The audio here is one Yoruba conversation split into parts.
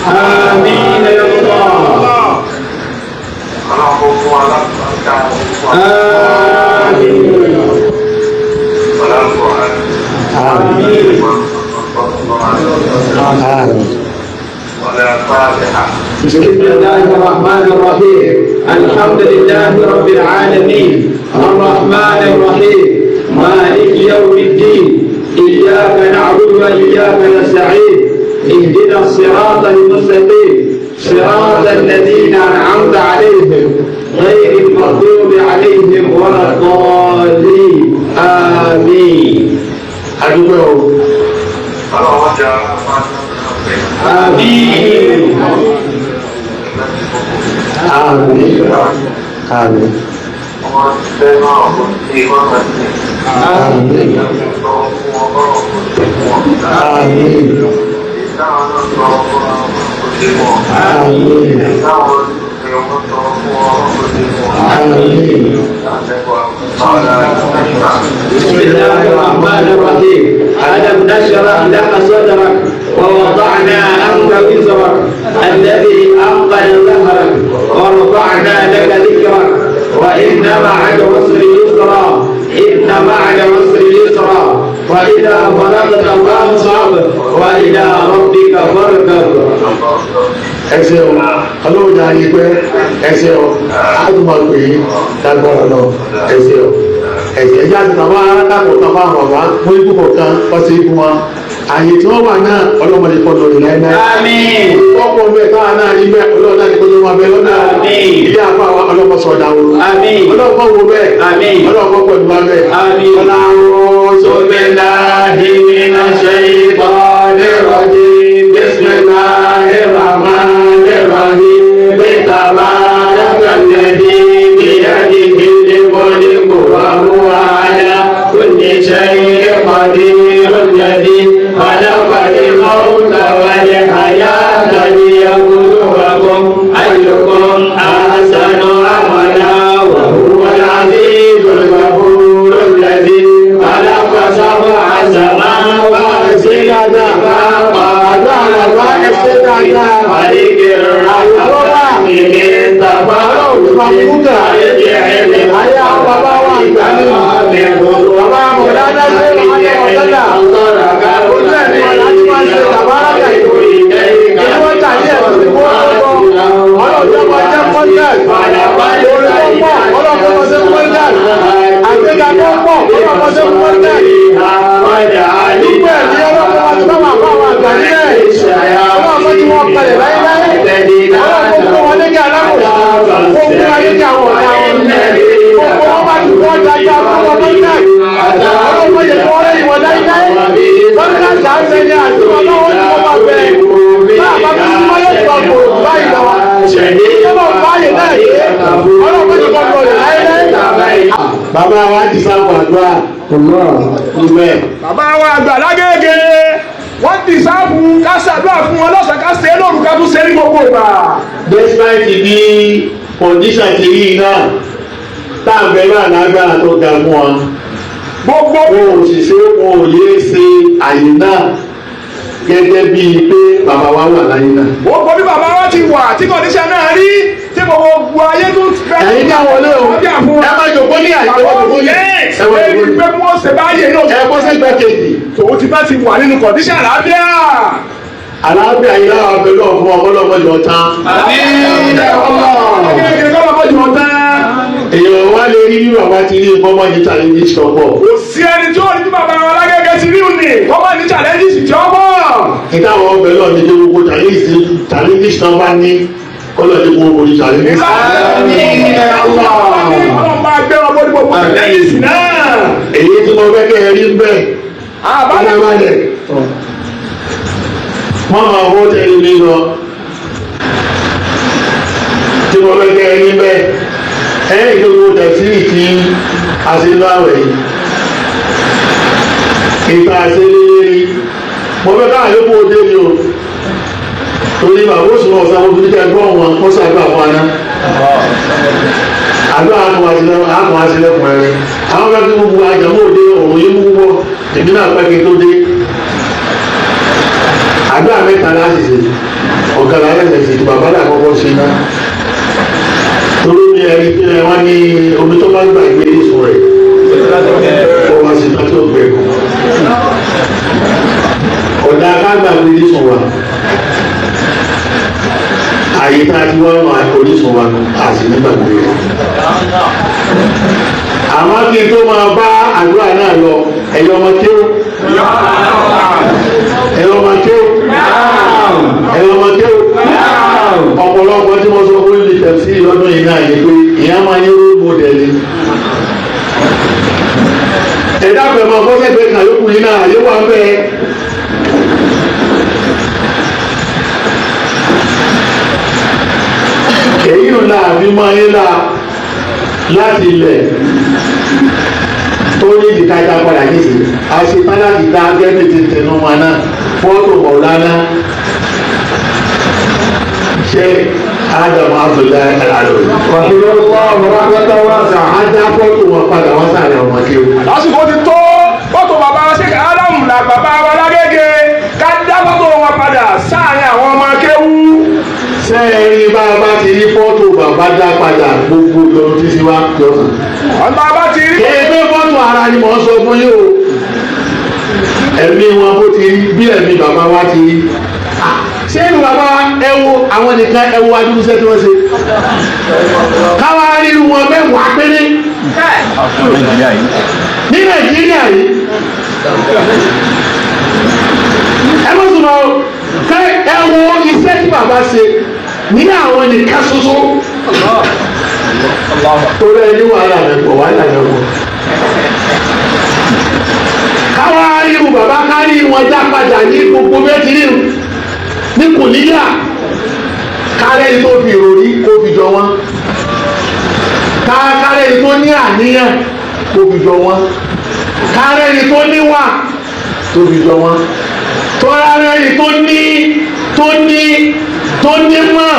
Amin ya Allah. بسم الله الرحمن الرحيم الحمد لله رب العالمين الرحمن الرحيم مالك يوم الدين إياك نعبد وإياك نستعين اهدنا الصراط المستقيم صراط الذين أنعمت عليهم غير المغضوب عليهم ولا الضالين آمين. آمين. آمين. بسم الله الرحمن الرحيم ألم نشرح لك صدرك ووضعنا عنك وزرك الذي أنقذ ظهرك ورفعنا لك ذكرك وإن مع العسر يسرا إن مع العسر يسرا وإذا فرغت فانصب وإلى ربك فاركب. ẹsẹ̀ o ọlọ́run jà yí pé ẹsẹ̀ o àdùmọ̀gbé lágbára lọ ẹsẹ̀ o ẹsẹ̀ ẹjẹ́ àti tàbá arákàkọ̀ tàbá àbàbá fún ibú kọ̀ọ̀kan ọ̀sẹ̀ ibú wọn àyè tí wọ́n wà náà ọlọ́mọdé kọ́ lórí láíláí. Àmín. ọkọ̀ bẹ́ẹ̀ káwa náà rí bẹ́ẹ̀ ọlọ́run náà ní kó ló máa bẹ lọ́nà ilé àpá wa ọlọ́mọ sọ̀dà o. Àmín. ọlọ́mọ wo bẹ́ẹ̀. Àmín. ọlọ́mọ pẹ̀lú wa bẹ́ẹ̀. Àmín. ọlọ́run billahi minash shaytanir rajim bismillahir rahmanir rahim tabarakallazī biyadihil mulku wa huwa ala kulli shay'in qadir alladhī khalaqal mawta wal hayata liyabluwakum ayyukum ahsanu amala wa huwal 'azīzul ghafūr alladhī khalaqa sab'a samāwāti tibaqa malikir rahmāni min tabarrukin arji'il hayya baba wa gani baba mawlana bàbá wa ti sábà àdúrà ìwẹ̀. bàbá wa àgbà lágége wọ́n ti sáàbù ká ṣàdúrà fún wọn lọ́sàn-án ká ṣe é lóru ká tún ṣe é ní gbogbo ìgbà. despite bí condition ti rí náà táàbẹ̀ náà lágbára tó ga fún wọn. gbogbo wọn ò sì ṣe wọn ò yé ṣe àyè náà gẹ́gẹ́ bíi pé bàbá wa wà láyé náà. gbogbo bí bàbá wa ti wà tí kọ́ndíṣàn náà rí tí gbogbo ayé tó fẹ́. ẹ̀yin náà wọlé o ẹ má jòkó ní àyè tó jòkó ní. ẹ wọ́n ti pé kí wọ́n ṣe báyìí náà. ẹ kó sẹ́gbẹ́ kejì. tòun ti bá ti wà nínú kọ́ndíṣàn àlàáfíà. àlàáfíà yìí láwọn abẹ náà fún ọmọlọmọ jọ tán. èèyàn wá lè rí nínú àwọn ti rí ìfọwọ́ ní challenges tó pọ̀. kò sí ẹni tí ó rí tí bàbá wa lágége ti rí òní kọ́mọ ní challenges tí ó pọ̀. nígbà àwọn ọbẹ̀ náà ní kí gbogbo challenges náà bá ní kọ́lọ̀ ní gbogbo ní challenges. ọlọ́run máa gbé wọn bóni gbogbo challenges náà. èyí tí mo fẹ́ kẹ́ ẹ rí bẹ́ẹ̀. àbálẹ̀ wọ́n máa wọ́ tẹ́lẹ̀ mi lọ tí mo fẹ́ kẹ́ ẹ rí bẹ́ẹ̀. ẹ̀yìn gbogbo tẹ̀síì tí a ṣe láwẹ̀ yìí ìta ṣe lérí mo fẹ́ káà yóò kó dé ní o torí bàbá oṣù náà sáwọn obìnrin kẹ́ gbọ́ wọn kó sàgbà fún aná àgbà àkùn àṣìlẹ̀kùn ẹ̀rẹ́ àwọn fẹ́ kí gbogbo àjàmọ́ òde òun yìí mú wọ́ èmi náà pẹ́ kí n tó dé wọ́n ní omi tó bá gbàgbé ìsùn rẹ̀ ó wá sí tọ́jú ọgbẹ́ ọ̀dà ká gbàgbé ìsùn wa àyè tá a ti wá wọn onísùn wa a sì ní gbàgbé rẹ̀ àmọ́ kí n tó máa bá àdúrà náà lọ ẹ̀yọ́ ọmọ kéwò ẹ̀yọ́ ọmọ kéwò ẹ̀yọ́ ọmọ kéwò ọ̀pọ̀lọpọ̀ tí mo sọ fún ilé tẹ̀sí lọ́dún yìí náà yẹ pé ìyá máa ní role model ni ẹ̀dá pẹ̀mọ́ fọ́sẹ̀fẹ̀ kan yókù yìí náà yóò wá bẹ́ẹ̀. èyí ò náà fi máa yé la láti ilẹ̀ tó ní ìdíkájá padà nísì àṣetán láti dá gẹ́gẹ́ ti tẹnu mọ́ náà fọ́tò mọ̀lánà ṣe ádámù abdullahi alaloyi. ajá fọ́tò wọn padà wọ́n sáré ọmọ kí o. lásìkò ti tó fọ́tò bàbá Sheikh Adam là bàbá wa lágége ká dá fọ́tò wọn padà sáàrin àwọn ọmọ kéwú. sẹ́ẹ̀rí bá a bá ti rí fọ́tò bàbá dá padà gbogbo lọ́dún tí wá jọ̀sán. ọ̀nà bá ti rí. kéèké fọ́tò ara ni mò ń sọ fún yín o ẹ̀mí wọn bó ti rí bí ẹ̀mí bàbá wa ti rí. ṣé inú bàbá ẹ wo àwọn nìkan ẹ wo adúlùsẹ́ tí wọ́n ṣe. káwá rí wọn mẹ́wàá péré ní Nàìjíríà yìí. ẹ mọ̀ sọ̀rọ̀ ká ẹ wo iṣẹ́ tí bàbá ṣe ní àwọn nìkan ṣoṣo. torí ẹni wàhálà rẹ̀ pọ̀ wàhálà rẹ̀ pọ̀. káwá rí wọn bàbá kárí wọn já padà ní gbogbo mẹ́tìrì ní kò níyà kárẹ́ tó fi ìròrí kó fi jọ wọn kárẹ́ tó ní àníyàn kó fi jọ wọn kárẹ́ tó níwà tó fi jọ wọn tọ́rárẹ́ tó ní mọ̀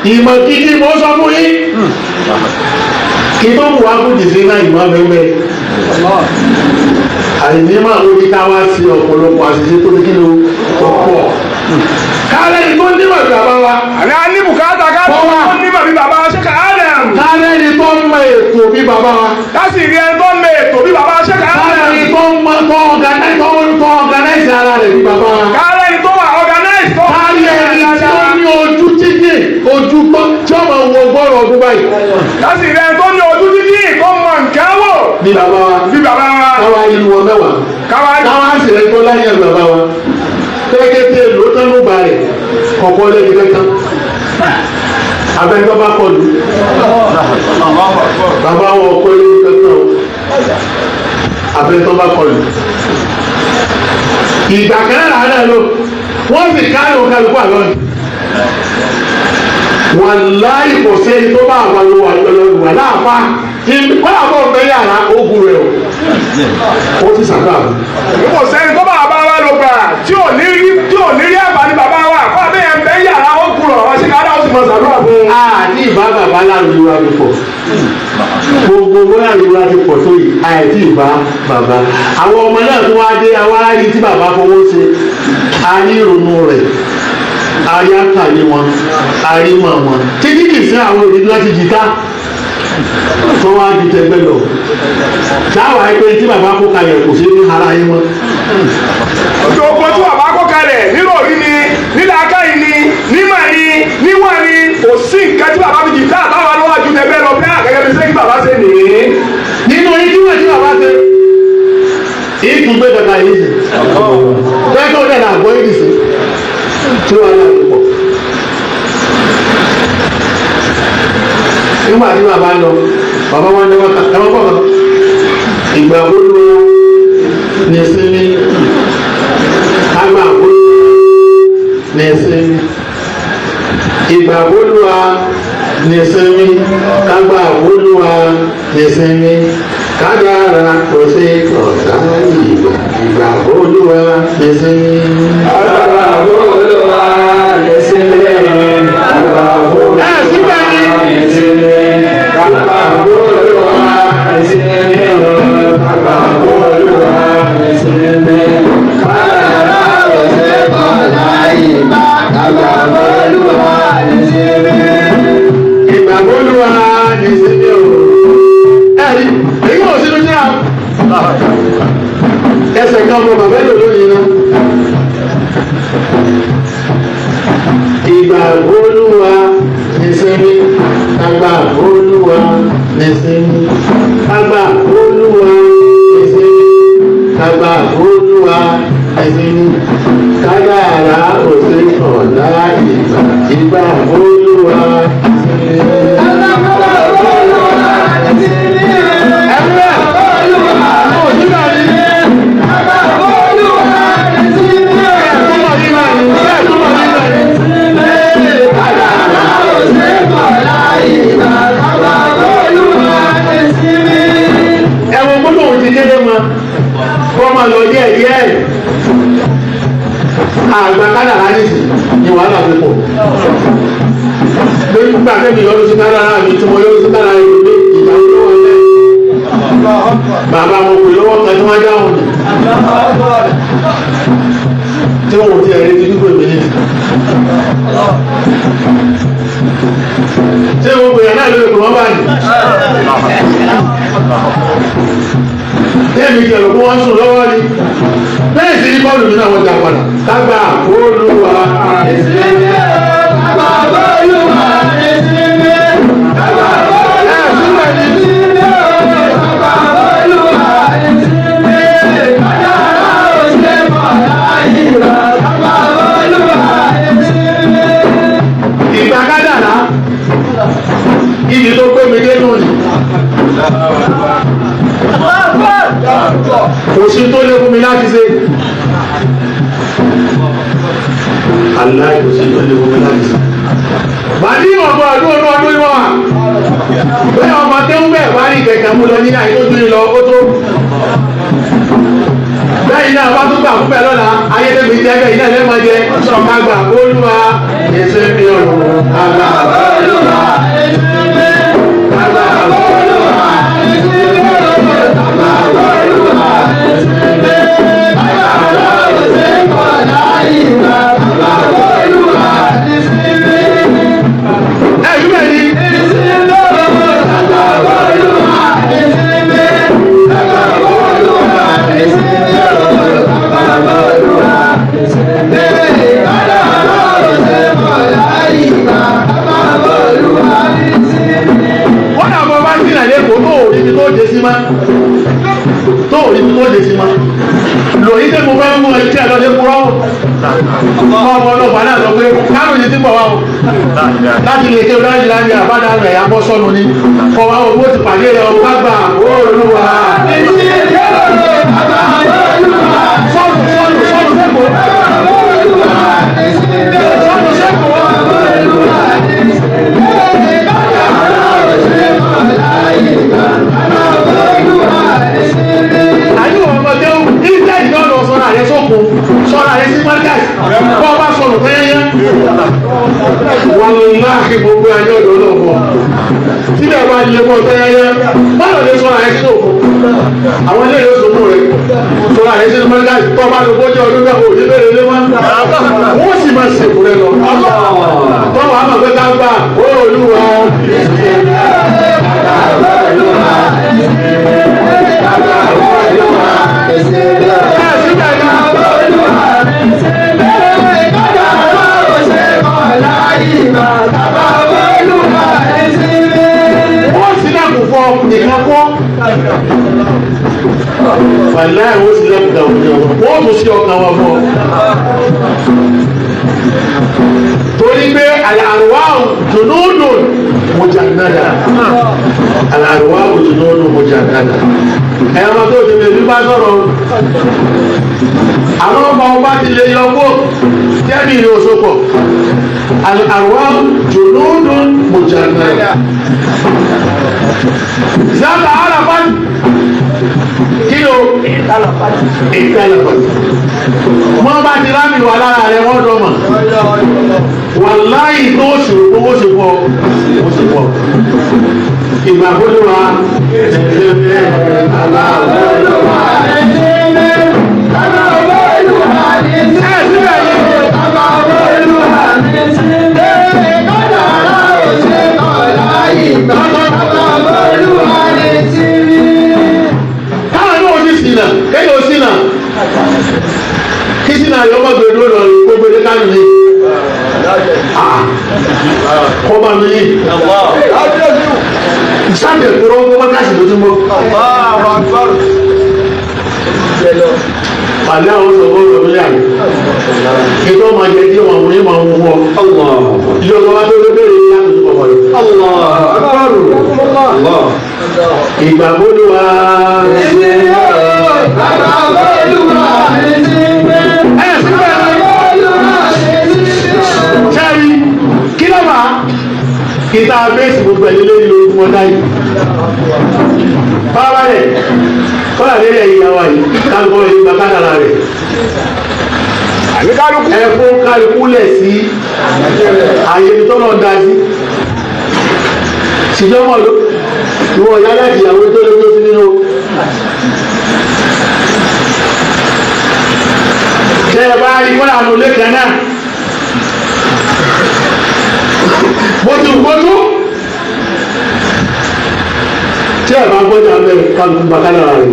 ìmọ̀ gidi mo sọ fún yín kí tó wù wá fún jìsí náà ìmọ̀ mẹ́mẹ́ àìní máa lórí ká wá sí ọ̀pọ̀lọpọ̀ àṣìṣe tó ní kí ló pọ̀ kálẹ̀ tó ní mọ̀ bí bàbá wa. àní a ní bùkátà ká tó ní mọ̀ bí bàbá Sheikh Adam. kálẹ̀ tó ń mọ ètò bí bàbá wa. kásì rí ẹni tó ń mọ ètò bí bàbá Sheikh Adam. kálẹ̀ tó ń mọ tó organize ara rẹ̀ bí bàbá wa. kálẹ̀ tó wà organize tó. kálẹ̀ tó ní ojú títì ojú gbọ́ tí ọmọ wo gbọ́rọ̀ ọdún báyìí. kásì rí ẹni tó ní ojú títì tó mọ nǹkan wò. bí bàbá wa. bí bàbá wa. káwa ìlú wọn mẹ́wàá. káwa sì rẹ̀ tó láyé bàbá wa. kékeré ló tán ló bá rẹ̀ kọ̀kọ́ lẹ́yìn kankan abẹ́tọ́ bá kọlu bàbá wọn kọ́ lẹ́yìn kankan o abẹ́tọ́ bá kọlu ìgbà kan náà náà lò wọ́n sì káyọ̀ kálukú àlọ́ni wọn láì kò sẹ́yìn tó bá àwọn olùwà láàfá wọ́n àbọ̀ ọ̀bẹ yàrá ogun rẹ̀ o ó ti sàkà. kò sẹ́yìn tó bá bàbá wa lò gbà tí ò ní rí àǹfààní bàbá wa fún abẹ́yẹn ń bẹ yàrá ogun rẹ̀ wọ́n ṣe ká dáhùn sí mọ̀ sàdúrà fún. àti ìbá bàbá láàrin wa ti pọ̀ gbogbo bóyá ìwà ti pọ̀ tó yìí àìtí ìbá bàbá àwọn ọmọ náà tó wá dé àwọn aráyé tí bàbá fowó ṣe a ní ìrònú rẹ̀ ayákàlẹ̀ wọn arímọ̀ wọn títí kì í sí àwọn òrìdí láti jìtá tó wá di tẹgbẹ́ lọ táwa ẹgbẹ́ tí bàbá kó kalẹ̀ kò sí ní ara yín wọn. ojú ogun tí bàbá kó kalẹ̀ nírọ̀rí ni nílàákàyè ni nímọ̀ ni níwọ̀n ni kò sí nǹkan tí bàbá fi jìtá àtàwọn aláwájú tẹgbẹ́ lọ bí àgẹ́gẹ́ bí sẹ́yìn bàbá ṣe nìyí. nínú ìdíwọ̀n tí bàbá ṣe ìtúgbé dàda yìí sì fẹ́ẹ́ tó dẹ̀ àgbọ̀ yìí sì tí wọ́n á lọ pọ̀. nígbà tí bàbá lọ bàbá wọn ní wọn kà ẹ wọn kọ́ wọn ìgbà olúwa ní sinmi àgbà olúwa ní sinmi ìgbà olúwa ní sinmi àgbà olúwa ní sinmi kádàrá kò sí ọ̀tá ìgbà olúwa ní sinmi. àgbà olúwa ní sinmi àgbà olúwa ní sinmi. Ìgbàgbọ́lùwà ní sinmi o. Olúwa nísinmi kágbà Olúwa nísinmi kágbà Olúwa nísinmi kágbà Olúwa nísinmi kádàrá òsè ọ̀dà ìgbà Olúwa nísinmi. Kọ́mọ lọ díẹ̀ díẹ̀ àgbà kádàrá nìsí ni wàhálà fi pọ̀ lórí gbà tẹ́mi yọrù sí kádàrá mi tí mo yọrù sí kádàrá mi pé ìyàwó lọ́wọ́ lẹ́ bàbá mo pè lọ́wọ́ kan tí wọ́n dáhùn ní tí wọ́n ti ẹ̀rí ti dúpọ̀ èmi nìyí tí wọ́n pè náà lórí kò wọ́n bá ní tẹ́mi jẹ̀rọ kó wọ́n sùn lọ́wọ́ ni bẹ́ẹ̀ sí ní bọ́ọ̀lù mi náà wọ́n jà padà kágbà Olúwa ìsinmi kágbà Olúwa ìsinmi kágbà Olúwa ìsinmi kágbà Olúwa ìsinmi kádàrá òsè mọ̀lá ìgbà kágbà Olúwa ìsinmi. Ìgbà kádàrá ibi tó gbé mi dé nù ni. Kò sí tó lé fún mi láti ṣe. Aláì kò sí tó lé fún mi láti ṣe. Bàdí ọ̀gbọ̀n ọdún ìwọ̀n wà. Bẹ́ẹ̀ ọmọ tẹ́ ń bẹ̀ wá ní kẹ̀kẹ́ mú lọ ní àìtójú ìlọ ó tó. Bẹ́ẹ̀ iná bá tún gbà fún bẹ́ẹ̀ lọ́la, ayédèmí jẹ́ bẹ́ẹ̀ iná lẹ́mọ jẹ. Àgbà Olúwa ẹsẹ̀ mi ọ̀run. Àgbà Olúwa ẹsẹ̀ mi. Àgbà Olúwa ẹsẹ̀ mi. tó rí mi tó lè sí ma lòyìn tẹ́ mo fẹ́ mú ẹ tí a lọ lé kúrọ́ ọmọ ọlọ́pàá náà sọ pé kárò yìí ti bọ̀ wá o láti lè ké o láti láti àbádá rẹ̀ abọ́ sọ́nu ni kọ́ wa owó ti pàdé rẹ̀ ọ̀gá gbà Olúwa sọ́nù sẹ́kọ̀ọ́ sọ́nù sẹ́kọ̀ọ́. Àyù ọmọdé ìdílé ìdán lọ sọ́ra rẹ̀ sókun sọ́ra rẹ̀ sí market kọ́ bá sọ̀rọ̀ fẹ́yẹ́ wọn láàkì gbogbo ayé ọ̀dọ́ lọ́wọ́ síbẹ̀ wá ilé mọ́ fẹ́yẹ́ báwo lè sọ́ra rẹ̀ sí òkun àwọn ilé ìlú sọ́kun rẹ̀ sọ́ra rẹ̀ sí market kọ́ bá lọ bójú ọdún náà òní bẹ̀rẹ̀ lé wọn wọ́n sì máa ṣèkú rẹ̀ lọ tọ́wọ́ àmọ̀ pé ká gbà Olúwa wọ́n sì dàgbù fọ nìkan kọ́ wàláì wọ́n sì dàgbù dàgbù wọ́n tún sí ọkàn wọn fọ́ torí pé àlàrúwá jùnúdùn mujannada àlàrúwá jùnúdùn mujannada ẹ̀rọ tó ti lè fi bá sọ̀rọ̀ àwọn ọmọ ọba ti lè yọ kó tẹ́bí ní òṣòpọ̀ àlàrúwá jùnúdùn mujannada zaba arafat kí ló ìtàlàpàtì wọ́n bá ti rámì wà lára rẹ̀ wọ́n dọ́mà wàláhì tó ṣòro owó ṣe pọ̀ ìgbàgbọ́lùwà kéyò sínà kí sínà yọ ọmọ gbèdó lọ gbogbo ní kánú ní kọ́ bá mi yìí sábẹ̀ kúrò ọgbọ́n mákàsì lójúmọ́. Pàdé àwọn sọ̀rọ̀ lọ́dún yàrá. Ètò ọmọ jẹ tí wọn wọlé máa ń wọ. Ìjọba wa tó lé bẹ́ẹ̀ ní àtúntò pọ̀ wọlé. Ìgbàgbọ́ ló wà. Sẹ́yìn kí ló wà? Ìta bẹ́ẹ̀sì gbogbo ẹ̀ lé ní ojú wọn dáyé. Fáwálẹ̀ kọ́lá lélẹ̀ ìyàwó yìí kálukọ́ yìí gba kádàrà rẹ̀. Ẹ̀fún kálukú lẹ̀ sí àyè tó lọ da sí. Ṣìjọ́mọ̀ ló ìwọ ìyá láti ìyàwó tó lè tó sí nínú. Ṣé ẹ bá rí wọ́n àánú lẹ́kẹ̀ẹ́ náà? Bótú. Tí ẹ bá gbọ́dọ̀ abẹ́ kálukú gba kádàrà rẹ̀.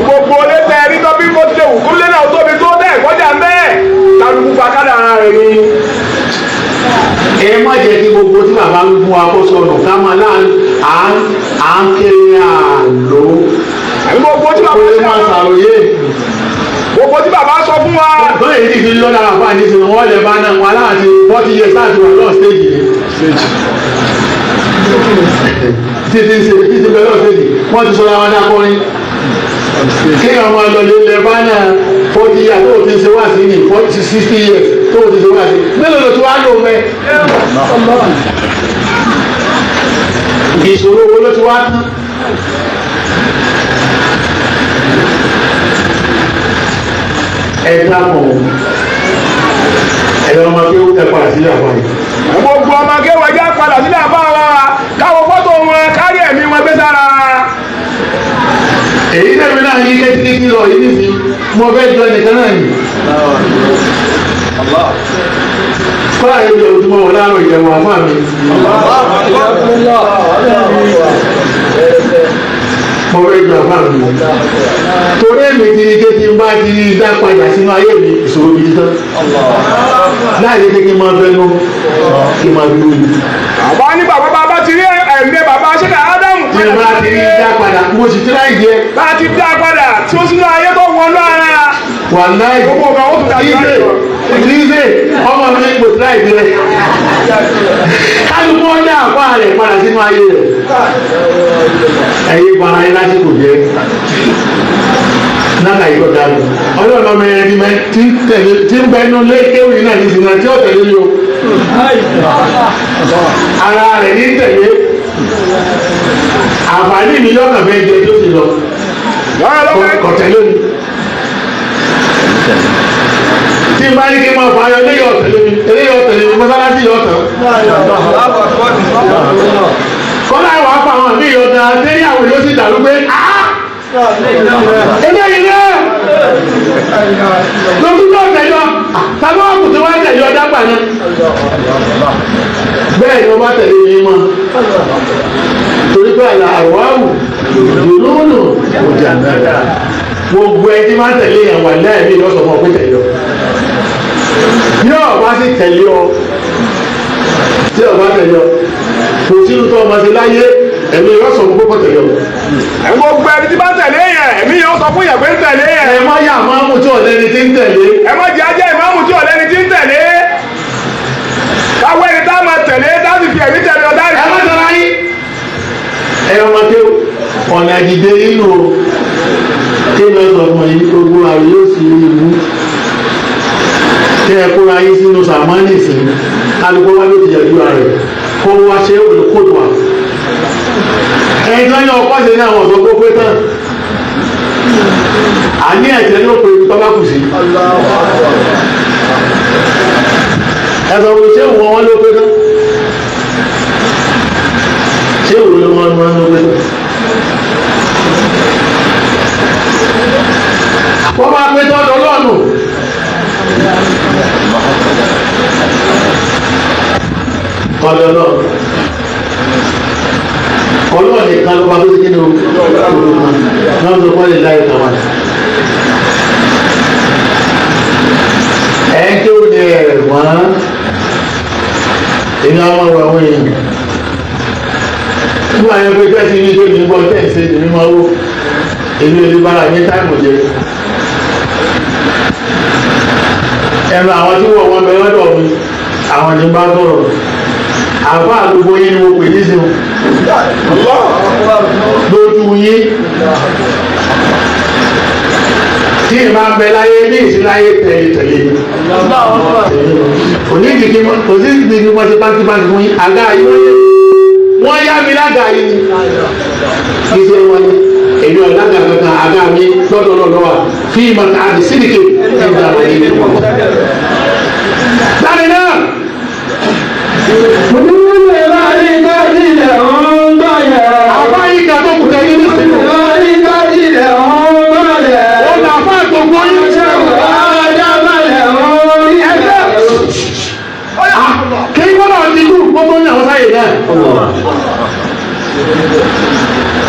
Gbogbo olè tẹ ẹni tó bí mo ti lè wù kó lé náà tóbi tó bẹ́ẹ̀ kọjá bẹ́ẹ̀ kálukú gba kádàrà rẹ̀ ni. Ẹ má jẹ́ kí gbogbo tí bàbá ń fún wa kó sọnù ká máa à ń kéré àlò. Gbogbo tí bàbá Kó lè máa ṣàròyé. Gbogbo tí bàbá sọ fún wa. Bọ́lá yìí ti lọ́dà àpá nísìnyí wọ́n lè bá náà wọn aláàtì 40 years láti wà lọ́ọ̀ stéèjì ni. Títí bẹ́ẹ̀ lọ́ọ̀ stéèjì wọ́n ti sọ̀rọ̀ àwọn akọrin. Kí ọmọ ọlọ́lẹ̀ lè bá náà 40 years tó ti ṣe wá sí ní 60 years tó ti ṣe wá sí. Mélòó ló ti wá lò mẹ́? Ìṣòro wo ló ti wá tán? Ẹ̀dàpọ̀ ẹ̀rọ ọmọ kí ó tẹ́pàá sílẹ̀ àpá yìí. Gbogbo ọmọ kéwà já padà sílẹ̀ àbá wa káwọn fọ́tò wọn kárí ẹ̀mí wọn gbé sára. Èyí tẹ̀mí náà yí kékeré lọ yìí nìsí mo fẹ́ jọ nìkan náà yìí. Kọ́lá yóò jẹ ojúmọ́ wọn láàárọ̀ ìjẹun àfáà mi. Mo fẹ́ jọ àfáà mi. Torí èmi ti ní kékeré bá ti dá padà sínú ayé mi ìṣòro gidi tán. Láàyè kékeré máa fẹ́ nú kí máa dúró yìí. Àbá ní bàbá ti rí ẹ̀mí bàbá ṣẹ́ka Ádámù. Tí o bá ti rí dá padà mo sì ti láì jẹ. Bá a ti dá padà tí ó sínú ayé tó wọnú ara. Wàláì Gbogbo ọ̀gá ó tún dá ìdílé ọmọ mi kò sí láì dé. Kálukú ọjà àpá rẹ̀ padà sínú ayé rẹ̀. Ẹ̀yin para yín lásìkò jẹ́. Náà yìí kọjá lọ. Ọlọ́run ọmọ ẹni mẹ́ tí ń bẹnu lé kéwì náà ní sinmi tí ó tẹ̀lé yó. Ara rẹ̀ ní tẹ̀lé. Àǹfààní mi lọ́kàn fẹ́ jẹ tó ti lọ. Kọ̀tẹ́ lónìí. Tí n bá ní kí n máa fọ ayọ̀ eléyìí ọ̀tẹ̀lẹ̀ mi mọ́sálásí yọ̀ ọ̀tẹ̀. Kọ́lá ìwà pa àwọn àmì ìyọ̀dà tẹ́yàwó yóò sì dàrú pé eléyìí náà lójú náà tẹ̀yọ tàbí wọ́n kù tí wọ́n tẹ̀yọ dágbà náà. Bẹ́ẹ̀ ni wọ́n bá tẹ̀lé mi mọ́. Torí pé àlà àwọ̀wù dùnúnù ọjà náà. Gbogbo ẹ tí máa tẹ̀lé yẹn wà lẹ́ẹ̀mí lọ́sọ̀ fún ọ pé tẹ̀lé ọ. Yóò bá sì tẹ̀lé ọ. Tí ọba tẹ̀lé ọ. Kò sínú tó ọmọ sí láyé ẹ̀mí yóò sọ fún pé tẹ̀lé ọ. Gbogbo ẹni tí bá tẹ̀lé yẹn ẹ̀mí yóò sọ fún yẹn pé ń tẹ̀lé yẹn. Ẹ má yà máa mú tí ọ̀lẹ́ni tí ń tẹ̀lé. Ẹ má jẹ́ ajẹ́ ìmáàmù tí ọ̀lẹ́ni tí ń tẹ̀lé. Káwé ẹni tá a máa tẹ̀lé tá a sì fi ẹ̀mí tẹ̀lé ọ̀dá Ẹ má tẹ̀lé ayé. Ẹ ọmọ tí ọ̀nà ìdìde nínú kéèyàn sọ fún yìí gbogbo àrùn yóò sì rí ibú. Kí ẹ kóra yín sínú sàmánì sí kálukú wá ló ti yẹ̀dú rẹ̀ kó wá ṣe olùkóòtù wa. Ẹ̀yin tó ń yọ ọkọ̀ ṣe ní àwọn ọ̀dọ́ gbogbo tán. Àní ẹ̀jẹ̀ ní òpè ibi tó bá kù sí. Ẹ̀sọ̀ wo ṣé òun wọn ló pé tán? Ṣé òun ló wọn ló pé tán? Wọ́n máa pé tọ́jú ọlọ́ọ̀nù. Ọ̀dọ̀ náà. Ọlọ́ọ̀ nìkan ló bá tó ti kí ni o? Náà ló kọ́ lè láyé kan wá. Ẹ ń tó ní ẹ̀wọ̀n. á máa wọ àwọn èèyàn nígbà yẹn pé tẹ́sí ní tó ní gbọ́ tẹ́sí ní mímọ́ wó èmi ò lè bára ní táìmù jẹ ẹnu àwọn tí wọ́n wọ́n bẹ lọ́dọ̀ mi àwọn ní bá sọ̀rọ̀ àbá àgbogbo yín ni mo pè ní sinmi lójú yín tí ìmá bẹ láyé ní ìsìláyé tẹ̀lé onídìí kò sí ìdíje wọn ti pàǹtí fún yín àga yìí wọ́n yá mi lága yìí kì í ṣe wọn ni èmi ọ̀lága kankan àga mi lọ́dọ̀ lọ́wọ́ fíìmù àti sídìkì ẹ̀dá wọn yìí. Láti náà. Olúwe máa ní kájílẹ̀ ọ̀hún gbọ́yẹ̀. Àbá yìí ká tó kùtẹ́ yín nísìnyí. Máa ní kájílẹ̀ ọ̀hún gbọ́yẹ̀. Ó nà fún àgbègbè yín. Ṣé wàá dábàlẹ̀ ọ̀hún rí ẹgbẹ́? Kí wọ́n náà ti kú gbogbo ní àwọn sáyé náà.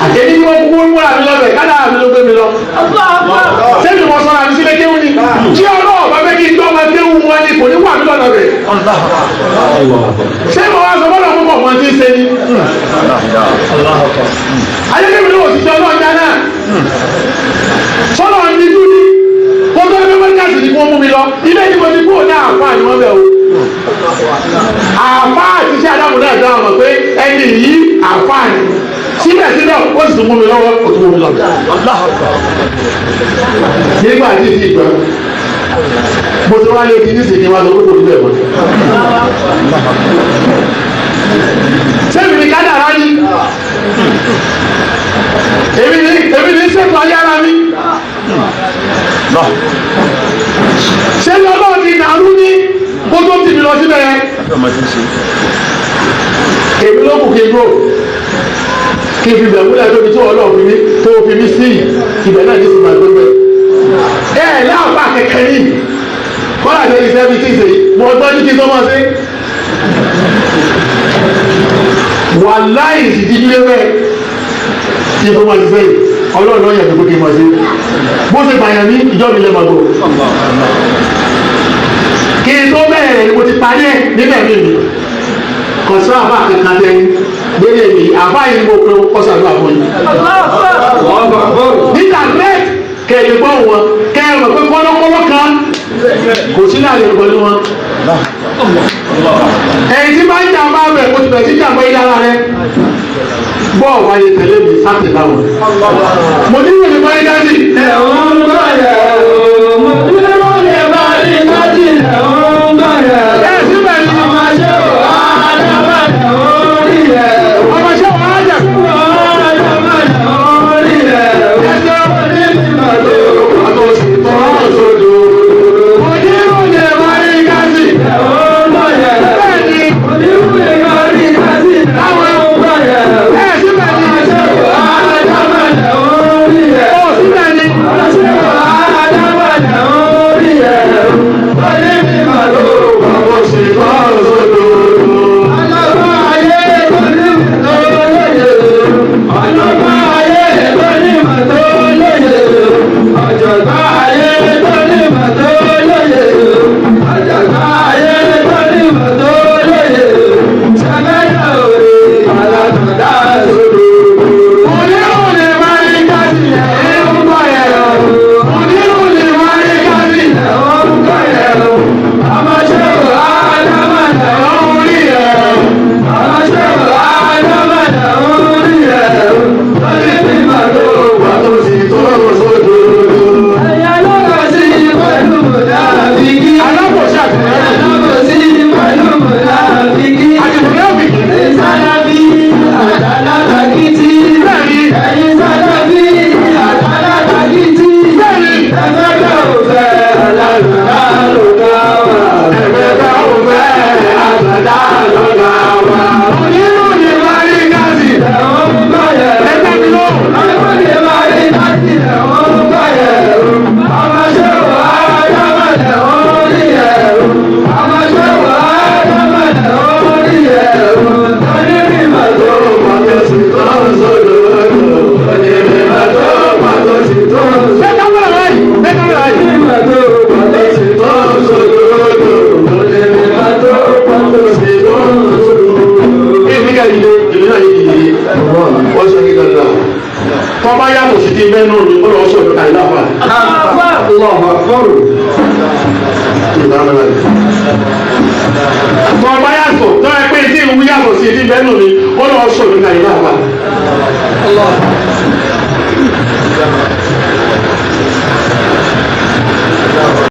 Àjẹ́ni ni wọ́n kúkú ń múra mi lọ́bẹ̀ kádà mi ló gbé mi lọ. Sẹ́mi mo sọ̀rọ̀ àmì sílé kéwù ni. Tí ọlọ́wọ́ bá fẹ́ kí n gbọ́ máa kéwù wọn ni kò ní wà mí lọ́nà rẹ̀. Ṣé mo wá sọ bọ́lá púpọ̀ mọ́ tí ń ṣe ni? Ayélujára ni òṣìṣẹ́ ọlọ́ọ̀jà náà. Sọ́nà ní dúdú ni. Kó tó ní wọ́n káàsì ni kó mú mi lọ. Ilé ìdìbò ti kúrò ní àǹfààní ni wọ́n bẹ̀ o. Àǹfààní ti ṣe àdámù náà dáhùn mọ̀ pé ẹni yìí àǹfààní. Síbẹ̀síbẹ̀ ó sì tún mú mi lọ́wọ́ ó tún mú mi lọ. Nígbà tí ti gbà mo ti wá lé ti ní sèké wá sọ pé kò ní bẹ̀ mọ́. Sẹ́mi ni kádàrá ni. Èmi ní sẹ́kù ayé ara mi. Ṣé ní ọlọ́run ti dàrú ní kó tó tì mí lọ síbẹ̀ yẹn? Èmi ló kù kí n gbó kí n fi bẹ̀ múlẹ̀ tóbi tó ọlọ́run fi mí tó fi mí sí ibẹ̀ náà ní sì máa gbégbé. Láàbà kẹ̀kẹ́ ní kọ́lá ní iṣẹ́ fi tíì sè mo gbọ́ ní kí n tó máa ṣe. Wàláhì ìdíjú lé bẹ́ẹ̀ kí n tó máa ṣe ọlọ́run lọ́yẹ̀ tó kí n máa ṣe. Bó ṣe bàyàn ní ìjọ mi lè máa gbọ́. Kí n tó bẹ̀rẹ̀ ni mo ti parí ẹ̀ níbẹ̀ mi mi. Kọ̀sán àbá kankan tẹ́ lórí èmi àbá yìí mo pe kọ́sán àbá fún yín. Nígbà bẹ́ẹ̀ kẹ̀lé gbọ́ wọn kẹ́ẹ̀ mọ̀ pé kọ́lọ́kọ́lọ́ kan kò sí láàrin pẹ̀lú wọn. Ẹ̀yin tí máa ń jà máa bẹ̀ mo ti bẹ̀ sí jàmbá yìí lára rẹ̀. Bọ́ọ̀ wáyé tẹ̀lé mi sáté láwọn. Mo ní ìwé ìbá yín dájú. Ẹ̀wọ̀n gbọ́yẹ̀ o, mo dúró lórí ẹ̀bá rí kájílẹ̀ ọ̀hún gbọ́yẹ̀. Ẹ síbẹ̀ ni. Ọmọ ṣé o, àdábàlẹ̀ ọ̀hún rí ẹ̀. Ọmọ ṣé wàá jà. Àdábàlẹ̀ ọ̀hún rí ẹ̀. Ẹsẹ̀ Ní ìbàdó. àtọ̀sí tọ́ sódò. Mo ní ìwé ìbá yín dájú. Ẹ̀wọ̀n gbọ́yẹ̀. Bẹ́ẹ̀ni. Mo dúró lórí kájílẹ̀ ọ̀hún gbọ́yẹ̀. Ẹ síbẹ̀ ni. Àdábàlẹ̀ ọ̀hún rí ẹ̀. Ó síbẹ̀ ni. Ọmọ ṣé o, àdábàlẹ̀ tọ́ bá yàtọ̀ sí ti bẹ́ẹ̀ náà ni ó lọ́ọ́ sọ̀rọ̀ kàlí láfa. tọ́ bá yàtọ̀ tọ́ ẹ pé tí ìwú yàtọ̀ sí ti bẹ́ẹ̀ náà ni ó lọ́ọ́ sọ̀rọ̀ kàlí